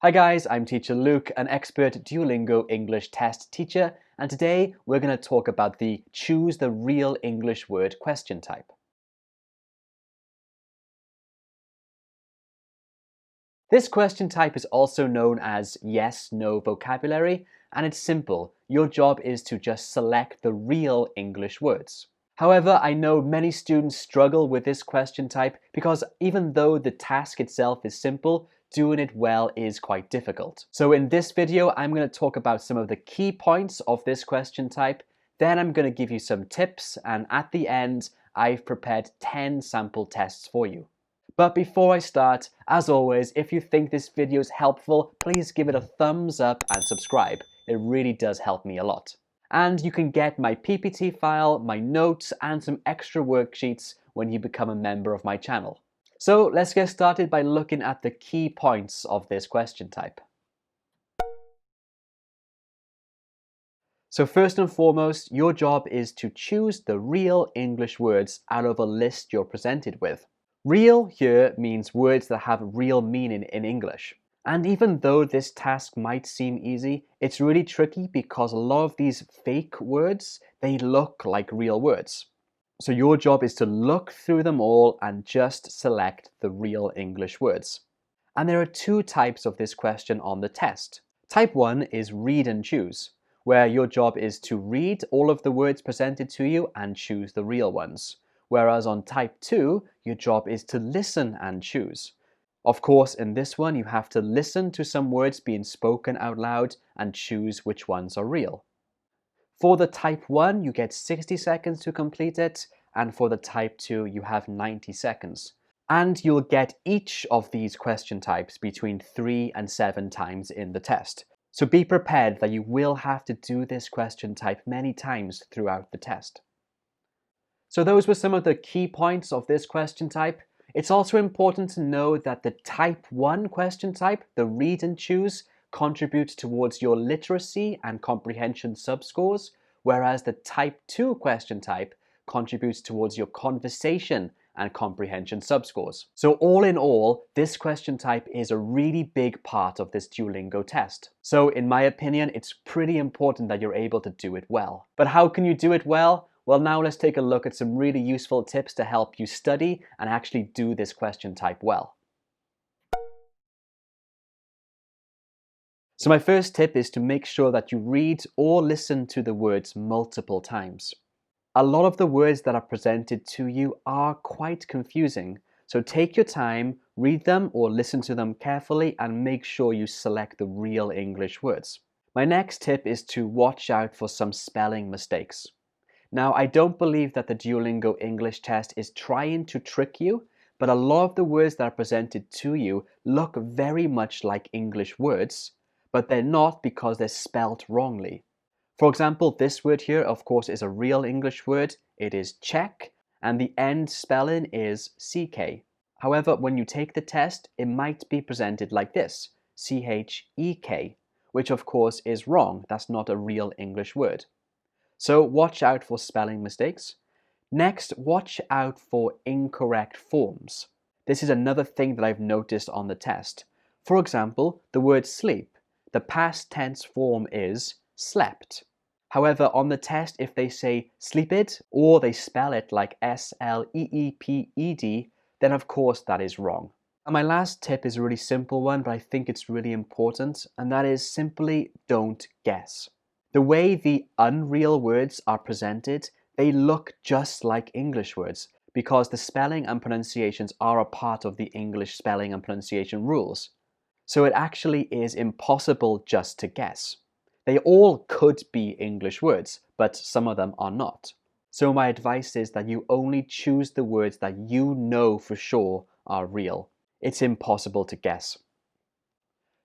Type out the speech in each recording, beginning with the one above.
Hi guys, I'm teacher Luke, an expert Duolingo English Test teacher, and today we're going to talk about the choose the real English word question type. This question type is also known as yes/no vocabulary, and it's simple. Your job is to just select the real English words. However, I know many students struggle with this question type because even though the task itself is simple, doing it well is quite difficult. So in this video, I'm going to talk about some of the key points of this question type. Then I'm going to give you some tips, and at the end, I've prepared 10 sample tests for you. But before I start, as always, if you think this video is helpful, please give it a thumbs up and subscribe. It really does help me a lot. And you can get my PPT file, my notes, and some extra worksheets when you become a member of my channel. So let's get started by looking at the key points of this question type. So first and foremost, your job is to choose the real English words out of a list you're presented with. Real here means words that have real meaning in English. And even though this task might seem easy, it's really tricky because a lot of these fake words, they look like real words. So your job is to look through them all and just select the real English words. And there are two types of this question on the test. Type 1 is read and choose, where your job is to read all of the words presented to you and choose the real ones. Whereas on type 2, your job is to listen and choose. Of course, in this one, you have to listen to some words being spoken out loud and choose which ones are real. For the type 1, you get 60 seconds to complete it, and for the type 2, you have 90 seconds. And you'll get each of these question types between 3 and 7 times in the test. So be prepared that you will have to do this question type many times throughout the test. So those were some of the key points of this question type. It's also important to know that the type 1 question type, the read and choose, contributes towards your literacy and comprehension subscores, whereas the type 2 question type contributes towards your conversation and comprehension subscores. So all in all, this question type is a really big part of this Duolingo test. So in my opinion, it's pretty important that you're able to do it well. But how can you do it well? Well, now let's take a look at some really useful tips to help you study and actually do this question type well. So my first tip is to make sure that you read or listen to the words multiple times. A lot of the words that are presented to you are quite confusing, so take your time, read them or listen to them carefully and make sure you select the real English words. My next tip is to watch out for some spelling mistakes. Now, I don't believe that the Duolingo English test is trying to trick you, but a lot of the words that are presented to you look very much like English words, but they're not because they're spelt wrongly. For example, this word here, of course, is a real English word. It is check, and the end spelling is CK. However, when you take the test, it might be presented like this, CHEK, which of course is wrong. That's not a real English word. So watch out for spelling mistakes. Next, watch out for incorrect forms. This is another thing that I've noticed on the test. For example, the word sleep. The past tense form is slept. However, on the test, if they say sleeped or they spell it like SLEEPED, then of course that is wrong. And my last tip is a really simple one, but I think it's really important, and that is simply don't guess. The way the unreal words are presented, they look just like English words because the spelling and pronunciations are a part of the English spelling and pronunciation rules. So it actually is impossible just to guess. They all could be English words, but some of them are not. So my advice is that you only choose the words that you know for sure are real. It's impossible to guess.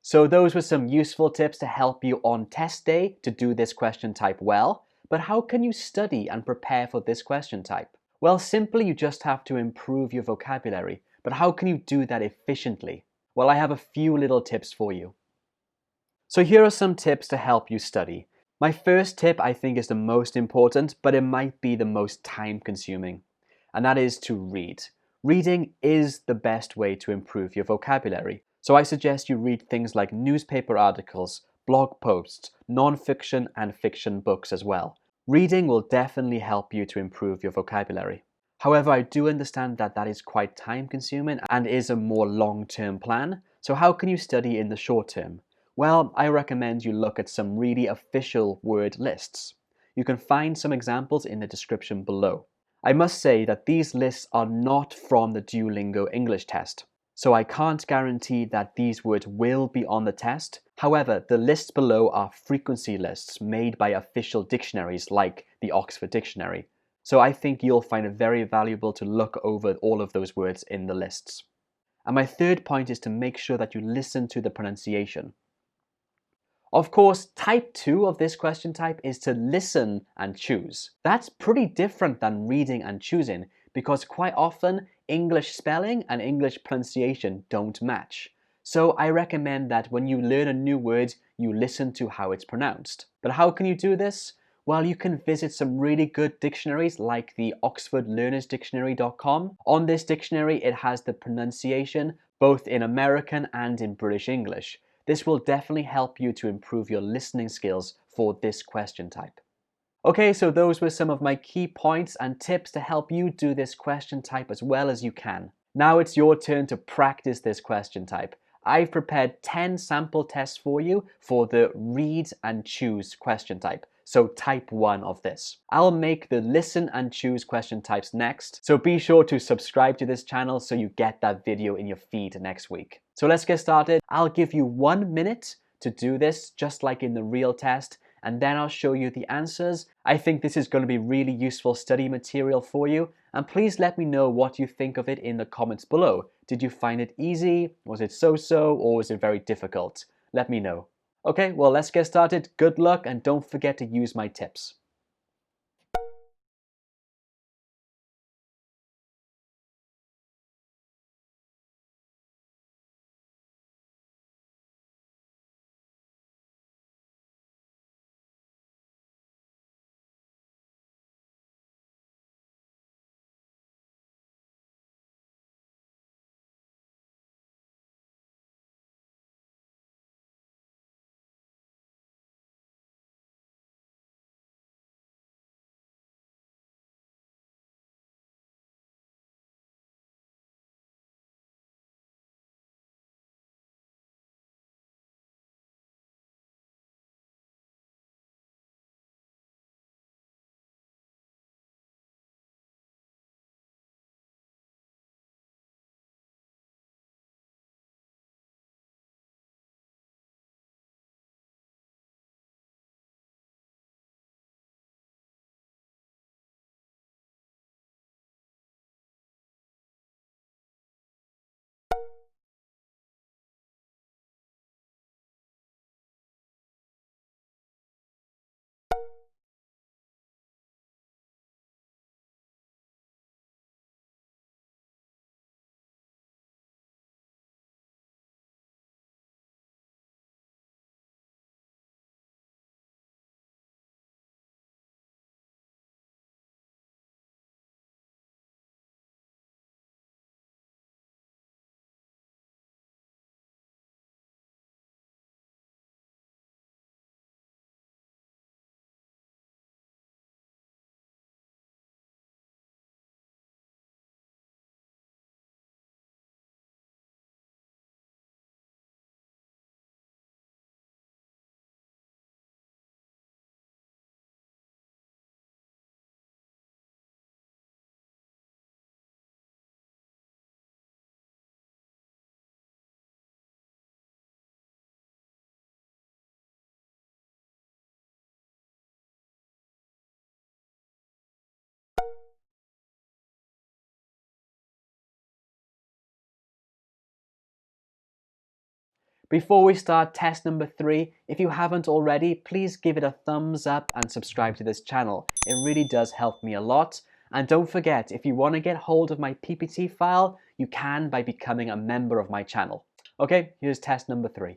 So those were some useful tips to help you on test day to do this question type well. But how can you study and prepare for this question type? Well, simply you just have to improve your vocabulary. But how can you do that efficiently? Well, I have a few little tips for you. So here are some tips to help you study. My first tip I think is the most important, but it might be the most time-consuming. And that is to read. Reading is the best way to improve your vocabulary. So I suggest you read things like newspaper articles, blog posts, non-fiction and fiction books as well. Reading will definitely help you to improve your vocabulary. However, I do understand that that is quite time consuming and is a more long-term plan. So how can you study in the short term? Well, I recommend you look at some really official word lists. You can find some examples in the description below. I must say that these lists are not from the Duolingo English Test, so I can't guarantee that these words will be on the test. However, the lists below are frequency lists made by official dictionaries like the Oxford Dictionary. So I think you'll find it very valuable to look over all of those words in the lists. And my third point is to make sure that you listen to the pronunciation. Of course, type 2 of this question type is to listen and choose. That's pretty different than reading and choosing because quite often English spelling and English pronunciation don't match. So I recommend that when you learn a new word, you listen to how it's pronounced. But how can you do this? Well, you can visit some really good dictionaries like the oxfordlearnersdictionary.com. On this dictionary, it has the pronunciation both in American and in British English. This will definitely help you to improve your listening skills for this question type. Okay, so those were some of my key points and tips to help you do this question type as well as you can. Now it's your turn to practice this question type. I've prepared 10 sample tests for you for the read and choose question type. So type 1 of this. I'll make the listen and choose question types next, so be sure to subscribe to this channel so you get that video in your feed next week. So let's get started. I'll give you 1 minute to do this, just like in the real test, and then I'll show you the answers. I think this is going to be really useful study material for you, and please let me know what you think of it in the comments below. Did you find it easy? Was it so-so, or was it very difficult? Let me know. Okay, well, let's get started. Good luck, and don't forget to use my tips. Before we start test number 3, if you haven't already, please give it a thumbs up and subscribe to this channel. It really does help me a lot. And don't forget, if you want to get hold of my PPT file, you can by becoming a member of my channel. Okay, here's test number 3.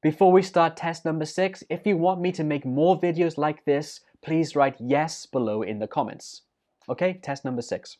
Before we start test number 6, if you want me to make more videos like this, please write yes below in the comments. Okay, test number 6.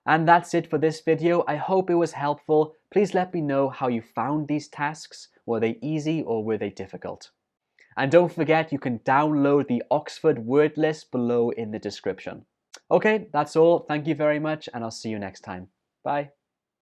And that's it for this video. I hope it was helpful. Please let me know how you found these tasks. Were they easy or were they difficult? And don't forget, you can download the Oxford word list below in the description. Okay, that's all. Thank you very much, and I'll see you next time. Bye.